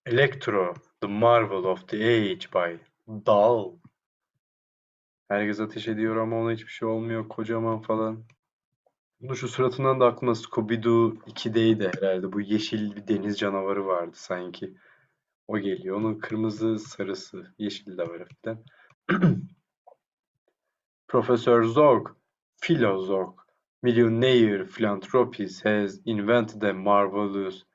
Electro, The Marvel of the Age by Dahl. Herkes ateş ediyor ama ona hiçbir şey olmuyor. Kocaman falan. Bunun şu suratından da aklıma Scooby-Doo 2'deydi herhalde. Bu yeşil bir deniz canavarı vardı sanki. O geliyor. Onun kırmızı, sarısı, yeşil de var hafiften. Professor Zork, Philozork, millionaire philanthropist has invented a marvelous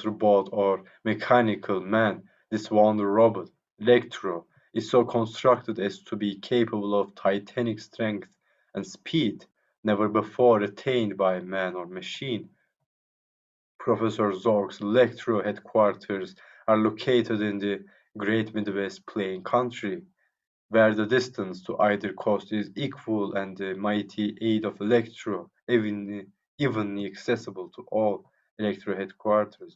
robot or mechanical man. This wonder robot, Electro, is so constructed as to be capable of titanic strength and speed, never before attained by man or machine. Professor Zork's Electro headquarters are located in the Great Midwest Plain Country, where the distance to either coast is equal and the mighty aid of Electro evenly accessible to all Electro headquarters.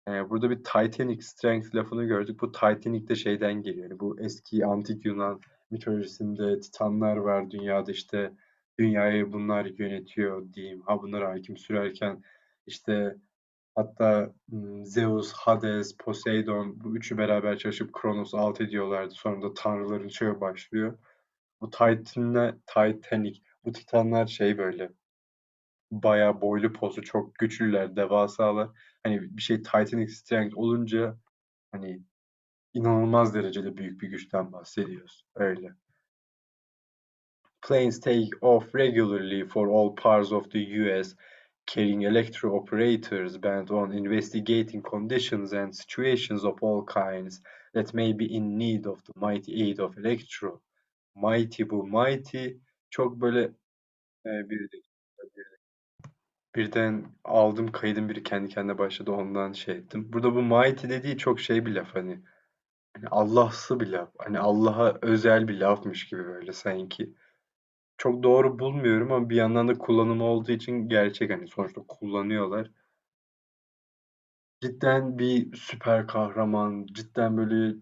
Burada bir Titanic strength lafını gördük. Bu Titanic de şeyden geliyor. Yani bu eski antik Yunan mitolojisinde titanlar var dünyada, işte dünyayı bunlar yönetiyor diyeyim. Ha, bunlar hakim sürerken işte hatta Zeus, Hades, Poseidon, bu üçü beraber çalışıp Kronos'u alt ediyorlardı. Sonra da tanrıların çağı başlıyor. Bu Titanic, bu titanlar şey böyle bayağı boylu posu, çok güçlüler, devasalar. Hani bir şey Titanic strength olunca hani inanılmaz derecede büyük bir güçten bahsediyoruz. Öyle. Planes take off regularly for all parts of the US, carrying electro operators bent on investigating conditions and situations of all kinds that may be in need of the mighty aid of electro. Mighty, bu mighty çok böyle bir birden aldım kaydım, biri kendi kendine başladı, ondan şey ettim. Burada bu mighty dediği çok şey bir laf, hani Allah'sı bir laf. Hani Allah'a özel bir lafmış gibi böyle sanki. Çok doğru bulmuyorum ama bir yandan da kullanımı olduğu için gerçek, hani sonuçta kullanıyorlar. Cidden bir süper kahraman, cidden böyle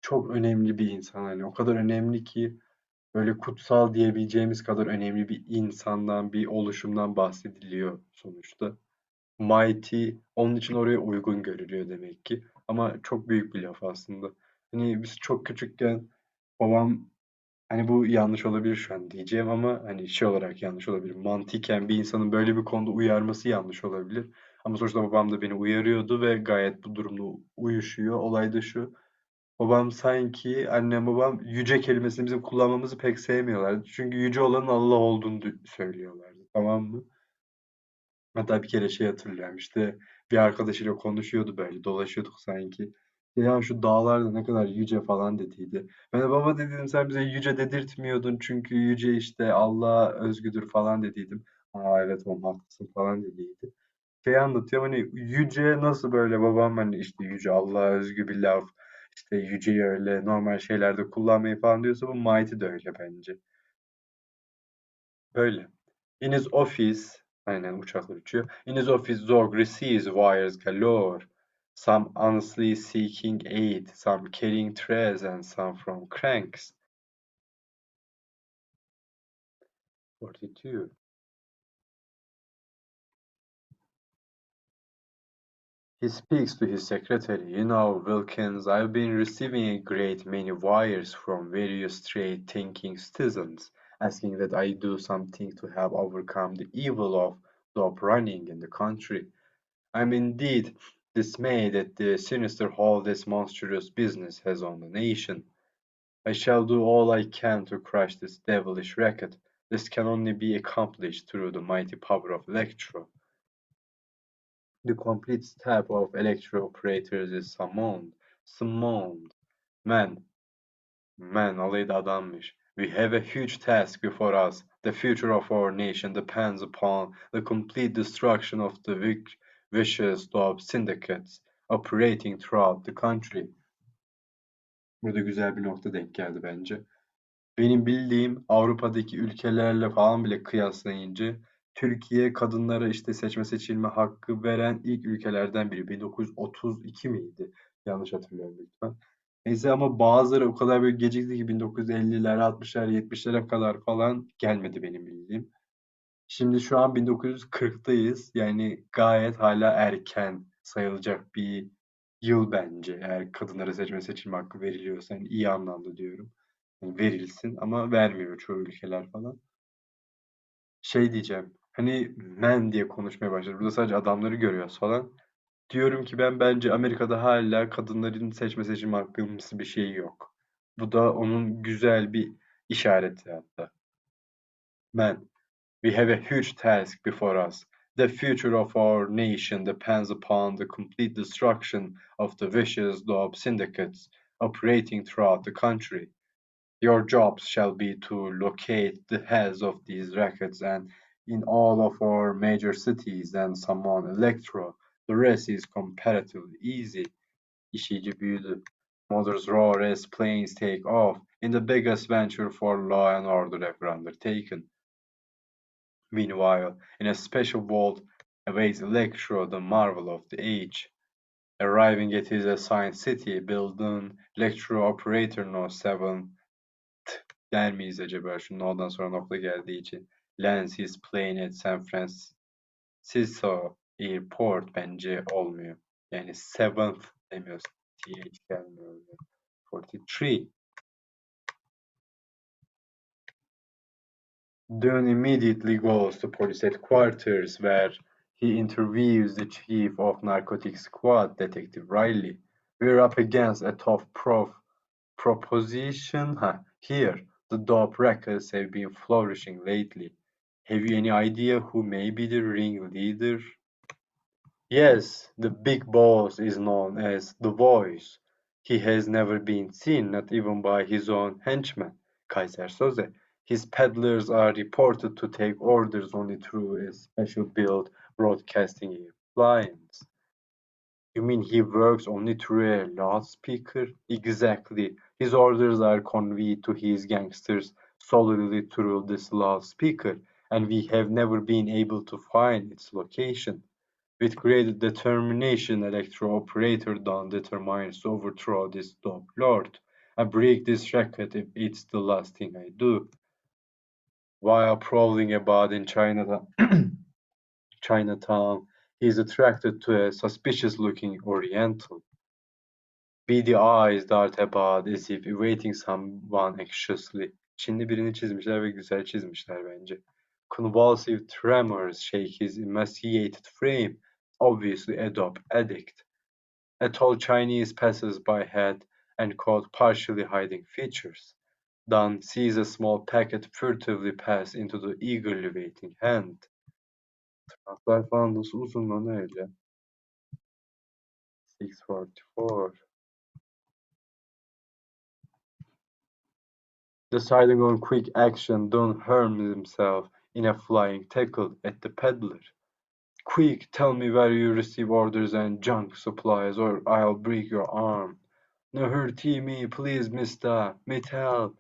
çok önemli bir insan, hani o kadar önemli ki böyle kutsal diyebileceğimiz kadar önemli bir insandan, bir oluşumdan bahsediliyor sonuçta. Mighty onun için oraya uygun görülüyor demek ki. Ama çok büyük bir laf aslında. Hani biz çok küçükken babam, hani bu yanlış olabilir şu an diyeceğim ama hani şey olarak yanlış olabilir. Mantıken bir insanın böyle bir konuda uyarması yanlış olabilir. Ama sonuçta babam da beni uyarıyordu ve gayet bu durumda uyuşuyor. Olay da şu. Babam sanki, annem babam yüce kelimesini bizim kullanmamızı pek sevmiyorlardı. Çünkü yüce olanın Allah olduğunu söylüyorlardı. Tamam mı? Hatta bir kere şey hatırlıyorum, işte bir arkadaşıyla konuşuyordu, böyle dolaşıyorduk sanki. Ya şu dağlar da ne kadar yüce falan dediydi. Ben de baba dedim, sen bize yüce dedirtmiyordun çünkü yüce işte Allah'a özgüdür falan dediydim. Aa evet oğlum haklısın falan dediydi. Şey anlatıyorum, hani yüce nasıl böyle, babam hani işte yüce Allah'a özgü bir laf, işte yüceyi öyle normal şeylerde kullanmayı falan diyorsa, bu mighty de öyle bence. Böyle. In his office, aynen uçaklar uçuyor. In his office, Zog receives wires galore. Some honestly seeking aid, some carrying trays, and some from cranks. 42. He speaks to his secretary. You know, Wilkins, I've been receiving a great many wires from various straight-thinking citizens, asking that I do something to help overcome the evil of dope running in the country. I'm indeed dismayed at the sinister hold this monstrous business has on the nation. I shall do all I can to crush this devilish racket. This can only be accomplished through the mighty power of Electro. The complete staff of Electro operators is summoned. Man, man, olayı da adammış. We have a huge task before us. The future of our nation depends upon the complete destruction of the vicious dope syndicates operating throughout the country. Burada güzel bir nokta denk geldi bence. Benim bildiğim Avrupa'daki ülkelerle falan bile kıyaslayınca Türkiye kadınlara işte seçme seçilme hakkı veren ilk ülkelerden biri. 1932 miydi? Yanlış hatırlıyorum lütfen. Neyse ama bazıları o kadar böyle gecikti ki 1950'ler, 60'lar, 70'lere kadar falan gelmedi benim bildiğim. Şimdi şu an 1940'tayız. Yani gayet hala erken sayılacak bir yıl bence. Eğer kadınlara seçilme hakkı veriliyorsa, yani iyi anlamda diyorum. Yani verilsin ama vermiyor çoğu ülkeler falan. Şey diyeceğim. Hani men diye konuşmaya başladı. Burada sadece adamları görüyoruz falan. Diyorum ki ben bence Amerika'da hala kadınların seçilme hakkımsı bir şey yok. Bu da onun güzel bir işareti hatta. Men. We have a huge task before us. The future of our nation depends upon the complete destruction of the vicious dope syndicates operating throughout the country. Your jobs shall be to locate the heads of these rackets and in all of our major cities and summon Electro. The rest is comparatively easy. İşici büyüdü. Motors roar as planes take off in the biggest venture for law and order ever undertaken. Meanwhile, in a special vault awaits Electro, the marvel of the age. Arriving at his assigned city, building Electro Operator No. 7 der miyiz acaba? Şu no'dan sonra nokta geldiği için. Lands his plane at San Francisco Airport bence olmuyor. Yani 7th demiyoruz. TH gelmiyor. 43. Dunn immediately goes to police headquarters where he interviews the chief of narcotics squad, Detective Riley. We're up against a tough proposition. Here, the dope rackets have been flourishing lately. Have you any idea who may be the ringleader? Yes, the big boss is known as the Voice. He has never been seen, not even by his own henchmen, Kaiser Soze. His peddlers are reported to take orders only through a special built broadcasting appliance. You mean he works only through a loudspeaker? Exactly. His orders are conveyed to his gangsters solely through this loudspeaker, and we have never been able to find its location. With great determination, Electro Operator Dawn determines to overthrow this dope lord. I break this racket if it's the last thing I do. While prowling about in Chinatown, he is attracted to a suspicious-looking Oriental. Beady eyes dart about as if awaiting someone anxiously. Çinli birini çizmişler ve güzel çizmişler bence. Convulsive tremors shake his emaciated frame, obviously a dope addict. A tall Chinese passes by head and coat partially hiding features. Don sees a small packet furtively pass into the eagerly waiting hand. Tırnaklar falan nasıl uzun lan öyle? 644. Deciding on quick action, Don hurls himself in a flying tackle at the peddler. Quick, tell me where you receive orders and junk supplies, or I'll break your arm. No hurty me, please, mister. Me tell.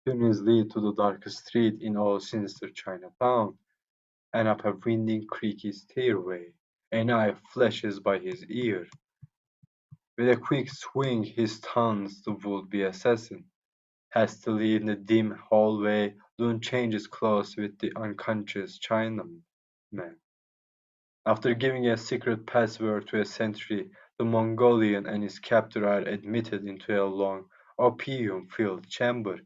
Tunnels lead to the darkest street in all sinister Chinatown, and up a winding, creaky stairway. A knife flashes by his ear. With a quick swing, he stuns the would-be assassin. Hastily in the dim hallway, Dun changes clothes with the unconscious Chinaman. After giving a secret password to a sentry, the Mongolian and his captor are admitted into a long, opium-filled chamber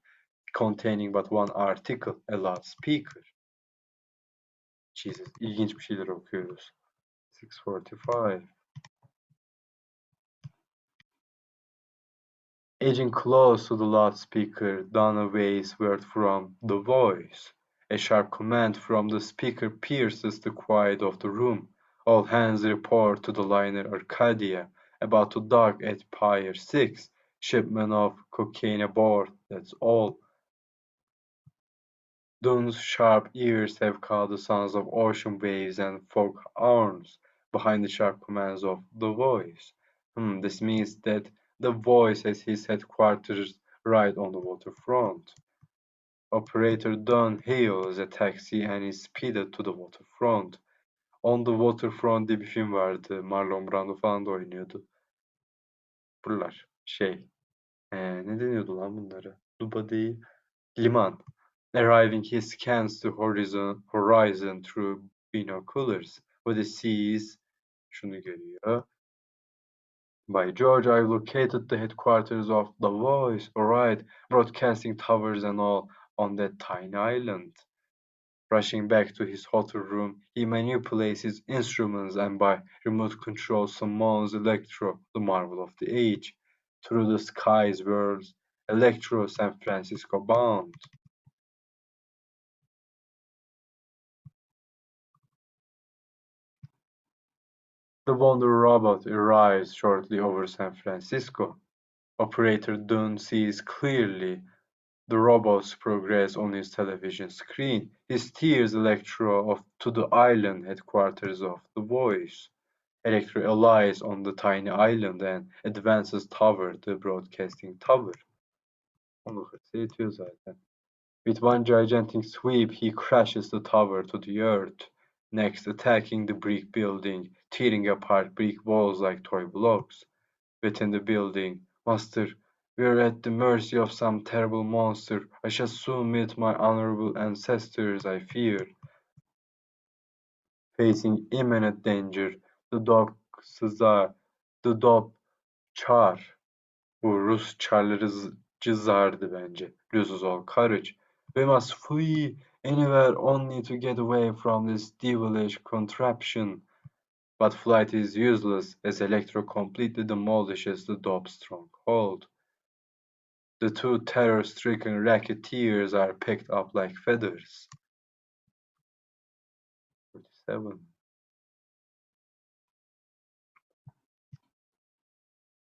containing but one article, a loudspeaker. Jesus, ilginç bir şeyler okuyoruz. 645. Edging close to the loudspeaker, Dunaway's word from the voice. A sharp command from the speaker pierces the quiet of the room. All hands report to the liner Arcadia, about to dock at Pier 6. Shipment of cocaine aboard, that's all. Dun's sharp ears have caught the sounds of ocean waves and folk horns behind the sharp commands of the voice. This means that the voice has his headquarters right on the waterfront. Operator Dunn hails a taxi and is speeded to the waterfront. On the Waterfront diye bir film vardı. Marlon Brando falan da oynuyordu. Buralar. Ne deniyordu lan bunlara? Duba değil. Liman. Arriving, he scans the horizon through binoculars. What he sees, şunu görüyor. By George, I've located the headquarters of The Voice, alright, broadcasting towers and all on that tiny island. Rushing back to his hotel room, he manipulates his instruments and by remote control summons Electro, the marvel of the age. Through the skies whirls Electro, San Francisco bound. The Wonder Robot arrives shortly over San Francisco. Operator Dunn sees clearly the robot's progress on his television screen. He steers Electro to the island headquarters of The Voice. Electro alights on the tiny island and advances toward the broadcasting tower. Onu yetiyor zaten. With one gigantic sweep, he crashes the tower to the earth, next attacking the brick building, tearing apart brick walls like toy blocks. Within the building, Master, we are at the mercy of some terrible monster. I shall soon meet my honorable ancestors, I fear. Facing imminent danger, the dog Çar. Bu Rus çarları cızardı bence. Loses all courage. We must flee anywhere only to get away from this devilish contraption. But flight is useless as Electro completely demolishes the Dobb's stronghold. The two terror-stricken racketeers are picked up like feathers. 47.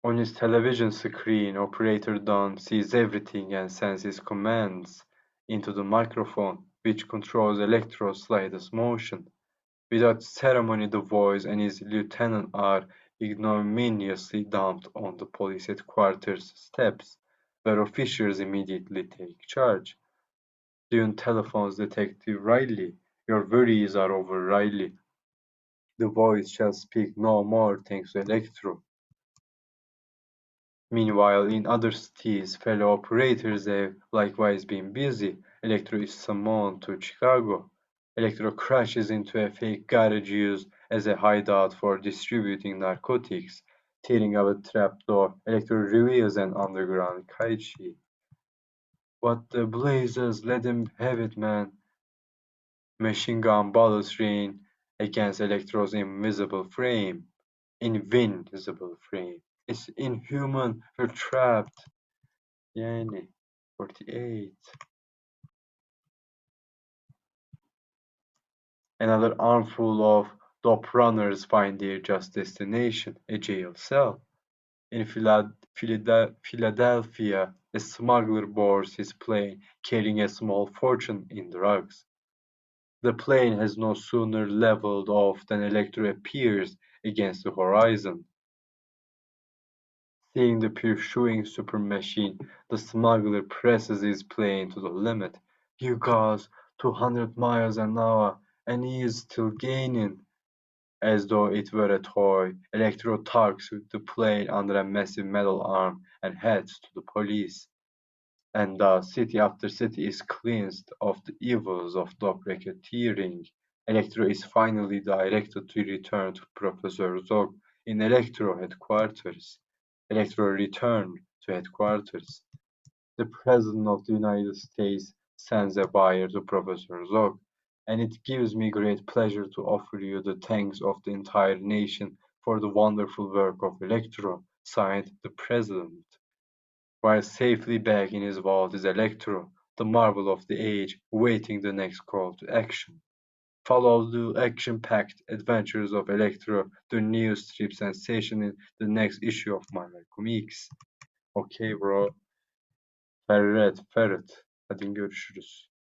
On his television screen, Operator Don sees everything and sends his commands into the microphone, which controls Electro's slightest motion. Without ceremony, the Voice and his lieutenant are ignominiously dumped on the police headquarters steps, where officials immediately take charge. Dune telephones Detective Riley. Your worries are over, Riley. The Voice shall speak no more thanks to Electro. Meanwhile, in other cities, fellow operators have likewise been busy. Electro is summoned to Chicago. Electro crashes into a fake garage used as a hideout for distributing narcotics. Tearing out a trapdoor, Electro reveals an underground cache. What the blazes, let him have it, man. Machine gun bullets rain against Electro's invisible frame. Invisible frame. It's inhuman, we're trapped. Yani 48. Another armful of dope runners find their just destination, a jail cell. In Philadelphia, a smuggler boards his plane carrying a small fortune in drugs. The plane has no sooner leveled off than Electro appears against the horizon. Seeing the pursuing super machine, the smuggler presses his plane to the limit. "You guys, 200 miles an hour, and he is still gaining." As though it were a toy, Electro tugs the plane under a massive metal arm and heads to the police. And thus city after city is cleansed of the evils of dope racketeering. Electro is finally directed to return to Professor Zog in Electro headquarters. Electro returned to headquarters. The President of the United States sends a buyer to Professor Zog, and it gives me great pleasure to offer you the thanks of the entire nation for the wonderful work of Electro, signed the President. While safely back in his vault is Electro, the marvel of the age, waiting the next call to action. Follow the action-packed adventures of Electro, the new strip sensation in the next issue of Marvel Comics. Okay bro. Ferret. Hadi görüşürüz.